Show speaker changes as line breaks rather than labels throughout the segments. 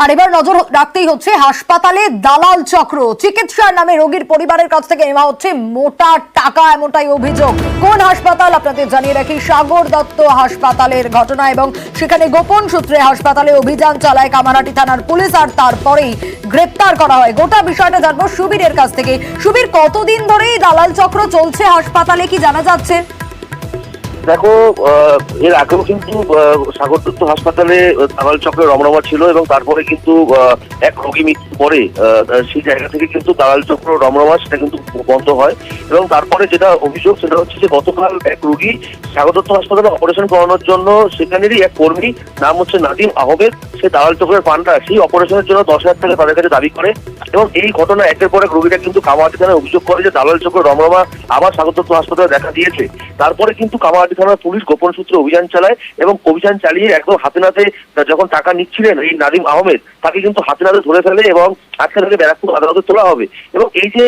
আর এবার নজর রাখতেই হচ্ছে হাসপাতালে দালাল চক্র, চিকিৎসার নামে রোগীর পরিবারের কাছ থেকে নেওয়া হচ্ছে মোটা টাকা, এমনটাই অভিযোগ। কোন হাসপাতাল আপনাদের জানিয়ে রাখি, সাগর দত্ত হাসপাতালের ঘটনা, এবং সেখানে গোপন সূত্রে হাসপাতালে অভিযান চালায় কামারহাটি থানার পুলিশ, আর তারপরেই গ্রেপ্তার করা হয়। গোটা বিষয়টা জানবো সুবীরের কাছ থেকে। সুবীর, কতদিন ধরেই দালাল চক্র চলছে হাসপাতালে, কি জানা যাচ্ছে?
দেখো, এর আগেও কিন্তু সাগর দত্ত হাসপাতালে দালাল চক্রের রমরমা ছিল, এবং তারপরে কিন্তু এক রোগী মৃত্যুর পরে সেই জায়গা থেকে কিন্তু দালাল চক্র রমরমা সেটা কিন্তু বন্ধ হয়। এবং তারপরে যেটা অভিযোগ সেটা হচ্ছে যে গতকাল এক রোগী সাগর দত্ত হাসপাতালে অপারেশন করানোর জন্য সেখানেরই এক কর্মী, নাম হচ্ছে নাদিম আহমেদ, সে দালাল চক্রের ফান্ডা সেই অপারেশনের জন্য 10,000 টাকা তাদের কাছে দাবি করে। এবং এই ঘটনা একের পর এক রোগীরা কিন্তু কামারহাটি থানায় অভিযোগ করে যে দালাল চক্রের রমরমা আবার সাগর দত্ত হাসপাতালে দেখা দিয়েছে। তারপরে কিন্তু কামারহাটি থানার পুলিশ গোপন সূত্রে অভিযান চালায়, এবং অভিযান চালিয়ে একদম হাতে নাতে যখন টাকা নিচ্ছিলেন এই নাদিম আহমেদ, তাকে কিন্তু হাতে নাতে ধরে ফেলে এবং আজকে তাকে ব্যারাকপুর আদালতে তোলা হবে। এবং এই যে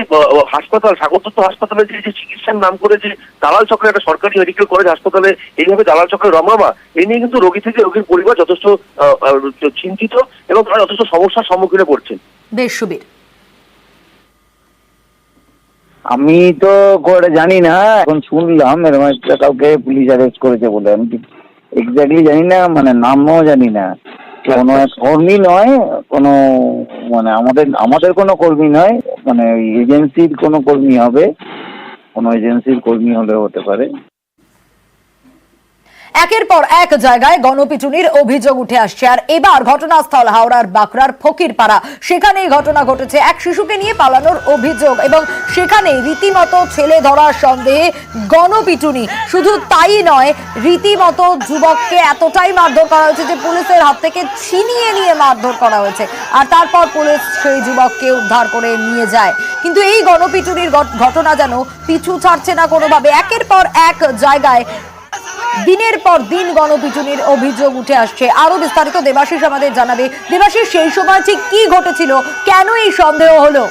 হাসপাতাল, সাগর দত্ত হাসপাতালে যে চিকিৎসার নাম করে যে দালাল চক্রের একটা সরকারি মেডিকেল কলেজ হাসপাতালে এইভাবে দালাল চক্রের রমরমা, এই নিয়ে কিন্তু রোগী থেকে রোগীর পরিবার যথেষ্ট চিন্তিত এবং তারা যথেষ্ট সমস্যার সম্মুখীনে পড়ছেন।
বেশ সুবীর,
আমি তো করে জানি না, এখন শুনলাম এরকম একটা কাউকে পুলিশ অ্যারেস্ট করেছে বলে। আমি ঠিক এক্স্যাক্টলি জানি না, মানে নামও জানি না। কোনো এক কর্মী নয়, কোনো মানে আমাদের কোনো কর্মী নয়, মানে ওই এজেন্সির কোনো কর্মী হবে, কোনো এজেন্সির কর্মী হলেও হতে পারে।
একের পর এক জায়গায় গণপিটুনির অভিযোগ উঠে আসছে। আর এবার ঘটনাস্থল হাওড়ার বাঁকড়ার ফকিরপাড়া, সেখানেই ঘটনা ঘটেছে। এক শিশুকে নিয়ে পালানোর অভিযোগ, এবং সেখানে রীতিমতো ছেলে ধরার সন্দেহে গণপিটুনি। শুধু তাই নয়, রীতিমতো যুবককে এতটাই মারধর করা হয়েছে যে পুলিশের হাত থেকে ছিনিয়ে নিয়ে মারধর করা হয়েছে, আর তারপর পুলিশ সেই যুবককে উদ্ধার করে নিয়ে যায়। কিন্তু এই গণপিটুনির ঘটনা যেন পিছু ছাড়ছে না কোনোভাবে। একের পর এক জায়গায় দিনের পর দিন গণপিটুনির অভিযোগ উঠে আসছে। আরো বিস্তারিত দেবাশিস আমাদের জানাবে। দেবাশিস, সেই সময় ঠিক কি ঘটেছিল, কেন এই সন্দেহ হলো?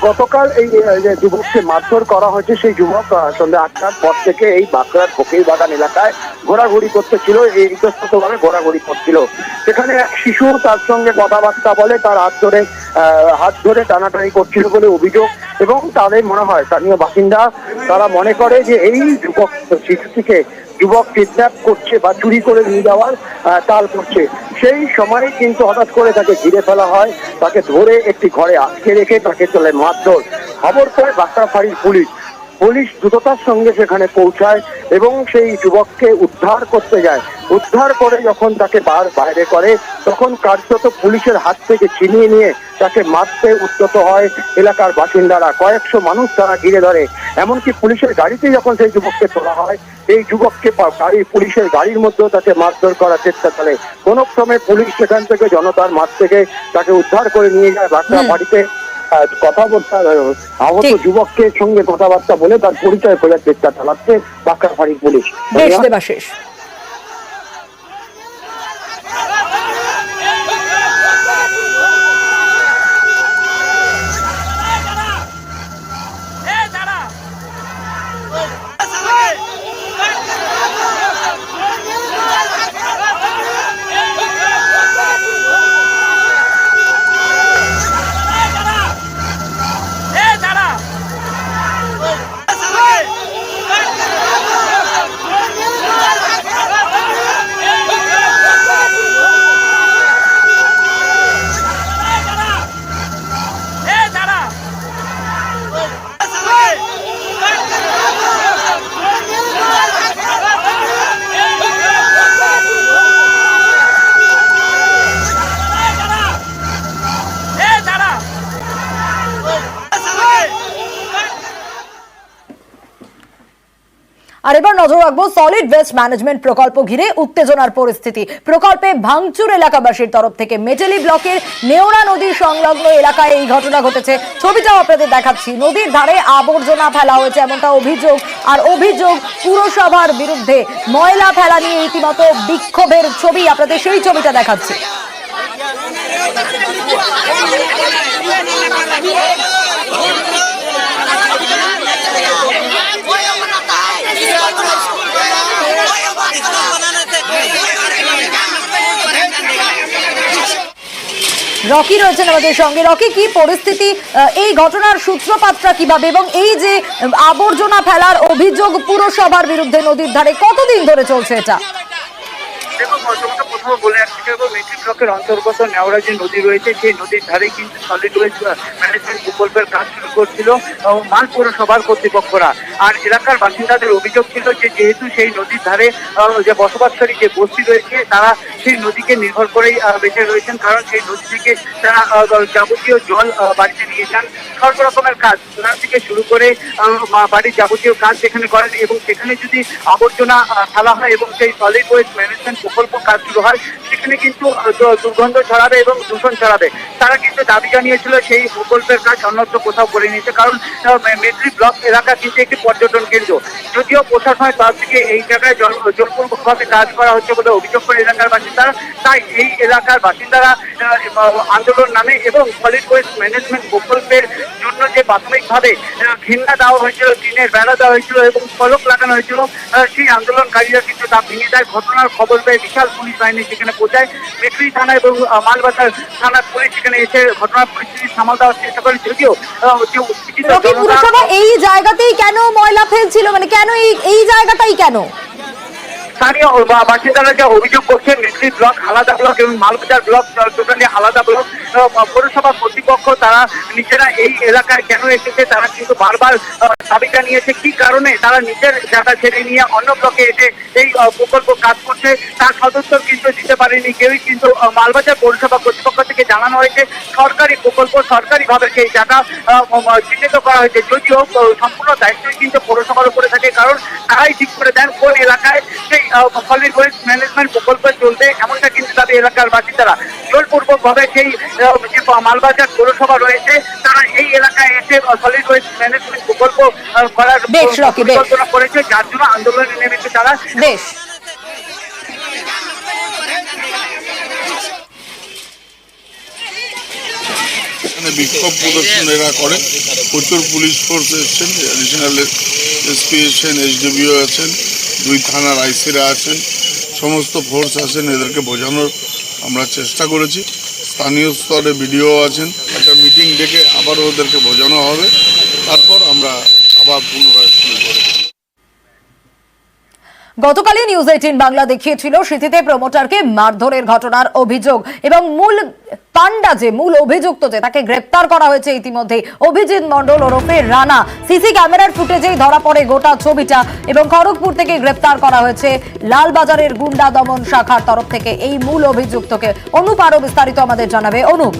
গতকাল এই যে যুবককে মারধর করা হয়েছে, সেই যুবক সন্ধ্যা 8টার পর থেকে এই বাঁকড়ার ফকির বাগান এলাকায় ঘোরাঘুরি করতেছিল, এই ইতস্ততভাবে ঘোরাঘুরি করছিল। সেখানে এক শিশু তার সঙ্গে কথাবার্তা বলে, তার হাত ধরে টানাটানি করছিল বলে অভিযোগ। এবং তাদের মনে হয়, স্থানীয় বাসিন্দা তারা মনে করে যে এই শিশুটিকে যুবক কিডন্যাপ করছে বা চুরি করে নিয়ে যাওয়ার তাল করছে। সেই সময় কিন্তু হঠাৎ করে তাকে ঘিরে ফেলা হয়, তাকে ধরে একটি ঘরে আটকে রেখে তাকে চলে মারধর। খবর পেয়ে বাঁকড়া ফাঁড়ির পুলিশ দ্রুততার সঙ্গে সেখানে পৌঁছায় এবং সেই যুবককে উদ্ধার করতে যায়। উদ্ধার করে যখন তাকে বাইরে করে, তখন কার্যত পুলিশের হাত থেকে ছিনিয়ে নিয়ে তাকে মারতে উদ্যত হয় এলাকার বাসিন্দারা। কয়েকশো মানুষ তারা ঘিরে ধরে, এমনকি পুলিশের গাড়িতে যখন সেই যুবককে তোলা হয়, এই যুবককে পুলিশের গাড়ির মধ্যেও তাকে মারধর করার চেষ্টা করে। কোন ক্রমে পুলিশ সেখান থেকে জনতার মাঠ থেকে তাকে উদ্ধার করে নিয়ে যায় বাঁকড়া বাড়িতে। কথাবার্তা আহত যুবকের সঙ্গে কথাবার্তা বলে তার পরিচয় খোঁজার চেষ্টা চালাচ্ছে বাঁকড়া ফাঁড়ির পুলিশ।
দেবাশিস, আর এবার নজর রাখবো সলিড ওয়েস্ট ম্যানেজমেন্ট প্রকল্প ঘিরে উত্তেজনার পরিস্থিতি। প্রকল্পে ভাঙচুর এলাকাবাসীর তরফ থেকে। মেটেলি ব্লকের নেওড়া নদীর সংলগ্ন এলাকায় এই ঘটনা ঘটেছে। ছবিটাও আপনাদের দেখাচ্ছি। নদীর ধারে আবর্জনা ফেলা হয়েছে এমনটা অভিযোগ, আর অভিযোগ পুরসভার বিরুদ্ধে ময়লা ফেলা নিয়ে রীতিমতো বিক্ষোভের ছবি। আপনাদের সেই ছবিটা দেখাচ্ছি। রকি রয়েছেন আমাদের সঙ্গে। রকি, কি পরিস্থিতি, এই ঘটনার সূত্রপাতটা কিভাবে, এবং এই যে আবর্জনা ফেলার অভিযোগ পুরসভার বিরুদ্ধে নদীর ধারে, কতদিন ধরে চলছে এটা?
দেখুন, প্রথমে বলে রাখতে চাইবো, মেট্রিক ব্লকের অন্তর্গত নেওড়া যে নদী রয়েছে সেই নদীর ধারে কিন্তু সলিড ওয়েস্ট ম্যানেজমেন্ট প্রকল্পের কাজ শুরু করছিল মাল পৌরসভার কর্তৃপক্ষরা। আর এলাকার বাসিন্দাদের অভিযোগ ছিল যে যেহেতু সেই নদীর ধারে যে বসবাসকারী যে বস্তি রয়েছে তারা সেই নদীকে নির্ভর করেই বেঁচে রয়েছেন, কারণ সেই নদী থেকে তারা যাবতীয় জল বাড়িতে নিয়ে যান, সর্ব রকমের কাজ স্নান থেকে শুরু করে বাড়ির যাবতীয় কাজ সেখানে করেন। এবং সেখানে যদি আবর্জনা ফেলা হয় এবং সেই সলিড ওয়েস্ট ম্যানেজমেন্ট প্রকল্প কাজ শুরু হয়, সেখানে কিন্তু দুর্গন্ধ ছড়াবে এবং দূষণ ছড়াবে। তারা কিন্তু দাবি জানিয়েছিল সেই প্রকল্পের কাজ অন্যত্র কোথাও করে নিয়েছে, কারণ মেট্রিক ব্লক এলাকা কিন্তু একটি পর্যটন কেন্দ্র। যদিও প্রশাসনের তরফ থেকে এই জায়গায় জোরপূর্বকভাবে কাজ করা হচ্ছে বলে অভিযোগ করে এলাকার বাসিন্দারা, তাই এই এলাকার বাসিন্দারা আন্দোলন নামে এবং সলিড ওয়েস্ট ম্যানেজমেন্ট প্রকল্পের জন্য যে প্রাথমিকভাবে ঘেন্না দেওয়া হয়েছিল, টিনের বেড়া দেওয়া হয়েছিল এবং ফলক লাগানো হয়েছিল, সেই আন্দোলনকারীরা কিন্তু তা ভেঙে দেয়। ঘটনার খবর পেয়ে বিশাল পুলিশ বাহিনী সেখানে পৌঁছায়। মেট্রি থানা এবং মালবাজার থানার পুলিশ সেখানে এসে ঘটনার পরিস্থিতি সামাল দেওয়ার চেষ্টা করে। যদিও
রকি, পুরসভা এই জায়গাতেই কেন ময়লা ফেলছিল, মানে কেন এই জায়গাটাই কেন?
স্থানীয় বাসিন্দারা যা অভিযোগ করছেন, মেট্রি ব্লক আলাদা ব্লক এবং মালবাজার ব্লক টোটালি আলাদা ব্লক। পৌরসভা কর্তৃপক্ষ তারা নিজেরা এই এলাকায় কেন এসেছে তারা কিন্তু বারবার দাবিটা নিয়েছে। কি কারণে তারা নিজের জায়গা ছেড়ে নিয়ে অন্য ব্লকে এসে এই প্রকল্প কাজ করছে তার সদুত্তর কিন্তু দিতে পারেনি কেউই। কিন্তু মালবাজার পৌরসভা কর্তৃপক্ষ থেকে জানানো হয়েছে সরকারি প্রকল্প, সরকারিভাবে সেই জায়গা চিহ্নিত করা হয়েছে। যদিও সম্পূর্ণ দায়িত্বই কিন্তু পৌরসভার উপরে থাকে, কারণ তারাই ঠিক করে দেন কোন এলাকায় সেই সলিড ওয়েস্ট ম্যানেজমেন্ট প্রকল্প চলবে, এমনটা কিন্তু দাবি এলাকার বাসিন্দারা। জোরপূর্বক ভাবে সেই যে মালবাজার পৌরসভা রয়েছে তারা এই এলাকায় এসে সলিড ওয়েস্ট ম্যানেজমেন্ট প্রকল্প করার পরিকল্পনা করেছে, যার জন্য আন্দোলনে নেমেছে তারা।
বেশ,
বিক্ষোভ প্রদর্শন এরা করে, প্রচুর পুলিশ ফোর্স এসছেন, অ্যাডিশনাল এসপি এসছেন, এসডিপিও আছেন, 2 থানার আইসিরা আছেন, সমস্ত ফোর্স আছেন। এদেরকে বোঝানোর আমরা চেষ্টা করেছি। স্থানীয় স্তরে বিডিও আছেন, একটা মিটিং ডেকে আবারও ওদেরকে বোঝানো হবে, তারপর আমরা আবার পুনরায় শুরু করব।
গতকালই নিউজ 18 বাংলা দেখিয়েছিল সিথিতে প্রমোটারকে মারধরের ঘটনার অভিযোগ, এবং মূল অভিযুক্ত যে তাকে গ্রেপ্তার করা হয়েছে ইতিমধ্যে, অভিজিৎ মণ্ডল ওরফে রানা। সিসি ক্যামেরার ফুটেজেই ধরা পড়ে গোটা ছবিটা, এবং খড়গপুর থেকে গ্রেপ্তার করা হয়েছে লালবাজারের গুন্ডা দমন শাখার তরফ থেকে এই মূল অভিযুক্তকে। অনুপ আরো বিস্তারিত আমাদের জানাবে। অনুপ,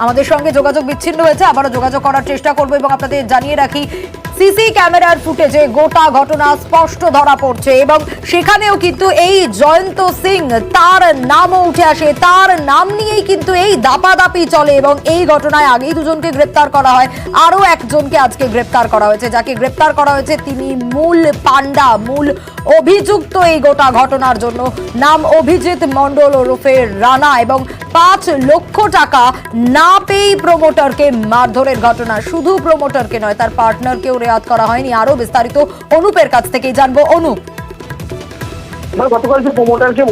আমাদের সঙ্গে যোগাযোগ বিচ্ছিন্ন হয়েছে, আবারও যোগাযোগ করার চেষ্টা করব। এবং আপনাদের জানিয়ে রাখি, সিসি ক্যামেরার ফুটেজে গোটা ঘটনা স্পষ্ট ধরা পড়ছে, এবং সেখানেও কিন্তু এই জয়ন্ত সিং তার নামও উঠে আসে, তার নাম নিয়েই কিন্তু এই দাপাদাপি চলে। এবং এই ঘটনায় আগেই 2জনকে গ্রেপ্তার করা হয়, আরও একজনকে আজকে গ্রেপ্তার করা হয়েছে। যাকে গ্রেপ্তার করা হয়েছে তিনি মূল পান্ডা, মূল অভিযুক্ত এই গোটা ঘটনার জন্য। নাম অভিজিৎ মণ্ডল ওরফে রানা, এবং 5 লক্ষ টাকা না পেয়ে প্রমোটারকে মারধরের ঘটনা। শুধু প্রমোটারকে নয়, তার পার্টনারকেও রেয়াত করা হয়নি। আরো বিস্তারিত অনুপের কাছ থেকেই জানবো। অনুপ,
গতকাল যে প্রমোটারকে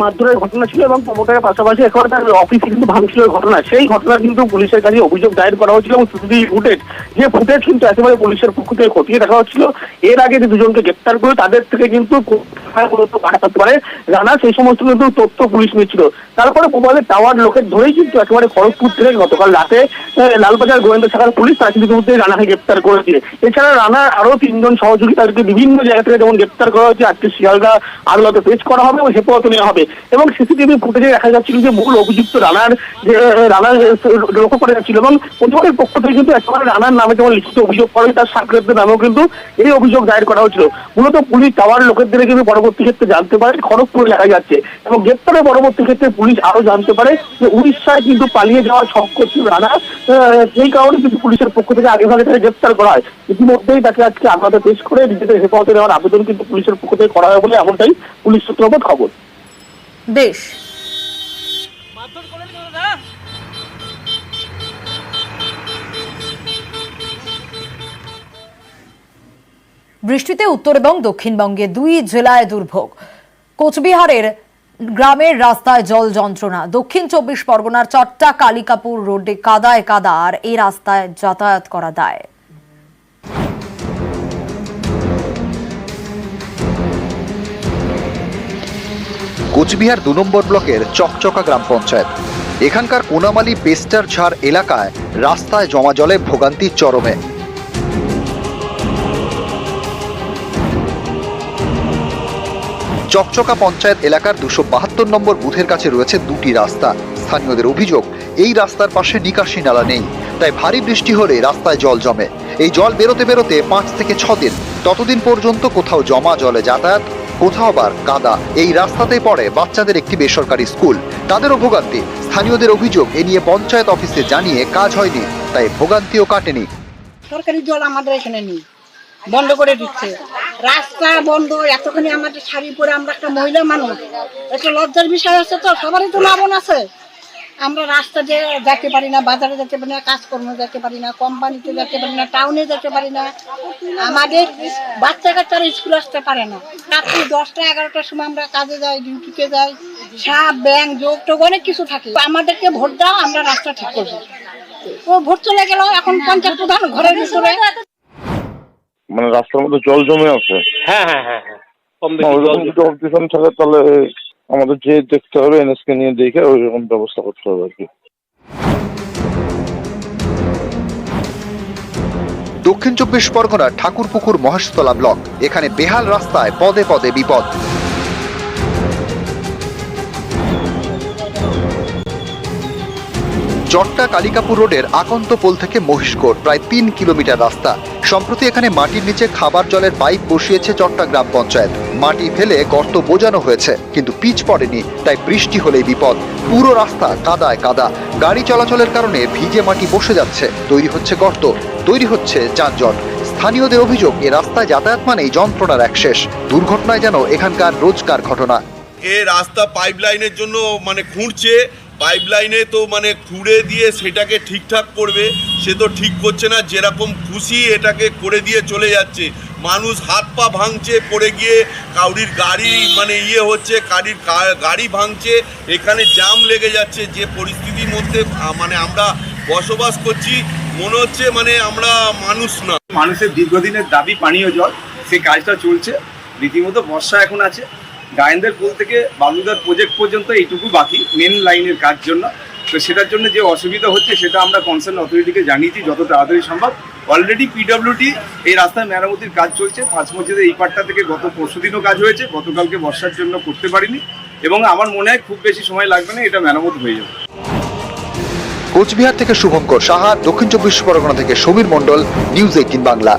মারধরের ঘটনা ছিল এবং প্রমোটারের পাশাপাশি এখন তার অফিসে কিন্তু ভাঙচুরের ঘটনা, সেই ঘটনা কিন্তু পুলিশের কাছে অভিযোগ দায়ের করা হয়েছিল। এবং সিসিটিভি ফুটেজ কিন্তু একেবারে পুলিশের পক্ষ থেকে খতিয়ে দেখা হচ্ছিল। এর আগে যে 2জনকে গ্রেপ্তার করে তাদের থেকে কিন্তু পাঠাতে পারে রানা, সেই সমস্ত কিন্তু তথ্য পুলিশ নিচ্ছিল। তারপরে মোবাইলের টাওয়ার লোকের ধরেই কিন্তু একেবারে খড়গপুর থেকে গতকাল রাতে লালবাজার গোয়েন্দা শাখার পুলিশ তারা কিন্তু রানাকে গ্রেপ্তার করেছে। এছাড়া রানার আরো 3 জন সহযোগী তাদেরকে বিভিন্ন জায়গা থেকে যেমন গ্রেপ্তার করা হয়েছে, আজকে শিয়ালদা আদালতে পেশ করা হবে এবং হেফাজতে নেওয়া হবে। এবং সিসিটিভি ফুটেজে দেখা যাচ্ছিল যে মূল অভিযুক্ত রানার লক্ষ্য করে যাচ্ছিল, এবং পরিবারের পক্ষ থেকে কিন্তু একেবারে রানার নামে যেমন লিখিত অভিযোগ করে তার সাক্ষাতের নামেও কিন্তু এই অভিযোগ দায়ের করা হয়েছিল। মূলত পুলিশ টাওয়ার লোকেদের কিন্তু পরবর্তী ক্ষেত্রে জানতে পারে খড়গপুরে দেখা যাচ্ছে, এবং গ্রেপ্তারের পরবর্তী ক্ষেত্রে পুলিশ আরো জানতে পারে যে উড়িষ্যায় কিন্তু পালিয়ে যাওয়ার সক্ষম ছিল রানা। সেই কারণে কিন্তু পুলিশের পক্ষ থেকে আগেভাগে তাকে গ্রেপ্তার করা হয়। ইতিমধ্যেই তাকে আজকে আদালতে পেশ করে নিজেদের হেফাজতে নেওয়ার আবেদন কিন্তু পুলিশের পক্ষ থেকে করা হয় বলে এমনটাই পুলিশ সূত্রপাত খবর।
বেশ, বৃষ্টিতে উত্তর এবং দক্ষিণবঙ্গে 2 জেলায় দুর্ভোগ। কোচবিহারের গ্রামের রাস্তায় জল যন্ত্রণা। দক্ষিণ 24 পরগনার চট্টা কালিকাপুর রোডে কাদায় কাদা, আর এই রাস্তায় যাতায়াত করা দায়।
কোচবিহার 2 নম্বর ব্লকের চকচকা গ্রাম পঞ্চায়েত। এখানকার কোনামালি পেস্টার ঝাড় এলাকায় রাস্তায় জমা জলে ভোগান্তির চরমে। চকচকা পঞ্চায়েত এলাকার 272 নম্বর বুথের কাছে রয়েছে দুটি রাস্তা। স্থানীয়দের অভিযোগ, এই রাস্তার পাশে নিকাশি নালা নেই, তাই ভারী বৃষ্টি হলে রাস্তায় জল জমে। এই জল বেরোতে বেরোতে 5 থেকে 6 দিন, ততদিন পর্যন্ত কোথাও জমা জলে যাতায়াত, কোথাও আবার কাদা। এই রাস্তাতেই পড়ে বাচ্চাদের একটি বেসরকারি স্কুল। তাদেরও ভোগান্তি। স্থানীয়দের অভিযোগ, এ নিয়ে পঞ্চায়েত অফিসে জানিয়ে কাজ হয়নি, তাই ভোগান্তিও কাটেনি।
সরকারি জল আমাদের এখানে নেই, বন্ধ করে দিচ্ছে। রাস্তা বন্ধ, এতখানি আমাদের শাড়ি পরে, আমরা একটা মহিলা মানুষ, একটা লজ্জার বিষয় আছে। তো সবারই তো লাভন আছে। আমরা রাস্তা যে যেতে পারি না, বাজারে যেতে পারি না, কাজকর্ম যেতে পারি না, কোম্পানিতে যেতে পারি না, টাউনে যেতে পারি না। আমাদের বাচ্চা কাচ্চারা স্কুল আসতে পারে না। রাত্রি 10টা 11টার সময় আমরা কাজে যাই, ডিউটিতে যাই। সাপ ব্যাংক যোগ টোগ অনেক কিছু থাকে। আমাদেরকে ভোট দাও, আমরা রাস্তা ঠিক করবো। ও ভোট চলে গেল, এখন পঞ্চায়েত প্রধান ঘরের ভিতরে।
মানে রাস্তার মধ্যে জল জমে আছে।
হ্যাঁ,
যদি অবজেকশন থাকে তাহলে আমাদের যে দেখতে হবে, এনএসকে নিয়ে দেখে ওই রকম ব্যবস্থা করতে হবে আর কি।
দক্ষিণ 24 পরগনার ঠাকুরপুকুর মহেশতলা ব্লক। এখানে বেহাল রাস্তায় পদে পদে বিপদ। চট্টা কালিকাপুর রোডের আকন্ত পোল থেকে মহিষগড় প্রায় 3 কিলোমিটার রাস্তা। সম্প্রতি এখানে মাটির নিচে খাবার জলের পাইপ বসিয়েছে চট্টা গ্রাম পঞ্চায়েত। মাটি ফেলে গর্ত বোজানো হয়েছে, কিন্তু পিচ পড়েনি, তাই বৃষ্টি হলেই বিপদ। পুরো রাস্তা কাদায় কাদা। গাড়ি চলাচলের কারণে ভিজে মাটি বসে যাচ্ছে, তৈরি হচ্ছে গর্ত, তৈরি হচ্ছে যানজট। স্থানীয়দের অভিযোগ, এ রাস্তায় যাতায়াত মানেই যন্ত্রণার এক শেষ। দুর্ঘটনায় যেন এখানকার রোজকার ঘটনা।
এ রাস্তা পাইপলাইনের জন্য মানে খুঁড়ছে, পাইপলাইনে তো মানে খুঁড়ে দিয়ে সেটাকে ঠিকঠাক করবে, সে তো ঠিক করছে না। যেরকম খুশি এটাকে করে দিয়ে চলে যাচ্ছে। মানুষ হাত পা ভাঙছে, পড়ে গিয়ে কাউরির গাড়ি মানে হচ্ছে, গাড়ি ভাঙছে, এখানে জাম লেগে যাচ্ছে। যে পরিস্থিতির মধ্যে মানে আমরা বসবাস করছি, মনে হচ্ছে মানে আমরা মানুষ না।
মানুষের দীর্ঘদিনের দাবি পানীয় জল, সেই কাজটা চলছে। রীতিমতো বর্ষা এখন আছে। গায়েন্দের পোল থেকে বালুদার প্রজেক্ট পর্যন্ত এইটুকু বাকি মেন লাইনের কাজ জন্য। তো সেটার জন্য যে অসুবিধা হচ্ছে সেটা আমরা কনসার্ন অথরিটিকে জানিয়েছি যত তাড়াতাড়ি সম্ভব। অলরেডি পিডব্লিউডি এই রাস্তায় মেরামতির কাজ চলছে। 5 মসজিদের এই পাটটা থেকে গত পরশুদিনও কাজ হয়েছে, গতকালকে বর্ষার জন্য করতে পারিনি, এবং আমার মনে হয় খুব বেশি সময় লাগবে না, এটা মেরামত হয়ে যাবে।
কোচবিহার থেকে শুভঙ্কর সাহা, দক্ষিণ 24 পরগনা থেকে সমীর মণ্ডল, নিউজ 18 বাংলা।